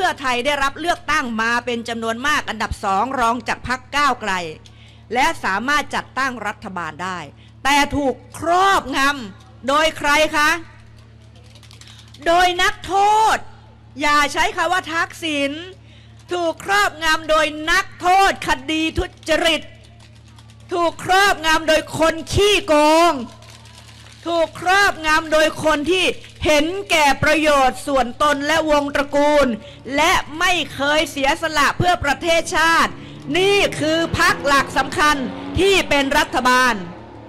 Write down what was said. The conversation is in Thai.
พื่อไทยได้รับเลือกตั้งมาเป็นจำนวนมากอันดับ2รองจากพรรคก้าวไกลและสามารถจัดตั้งรัฐบาลได้แต่ถูกครอบงำโดยใครคะโดยนักโทษอย่าใช้คำว่าทักษิณถูกครอบงำโดยนักโทษคดีทุจริตถูกครอบงำโดยคนขี้โกงถูกครอบงำโดยคนที่เห็นแก่ประโยชน์ส่วนตนและวงตระกูลและไม่เคยเสียสละเพื่อประเทศชาตินี่คือพรรคหลักสำคัญที่เป็นรัฐบาล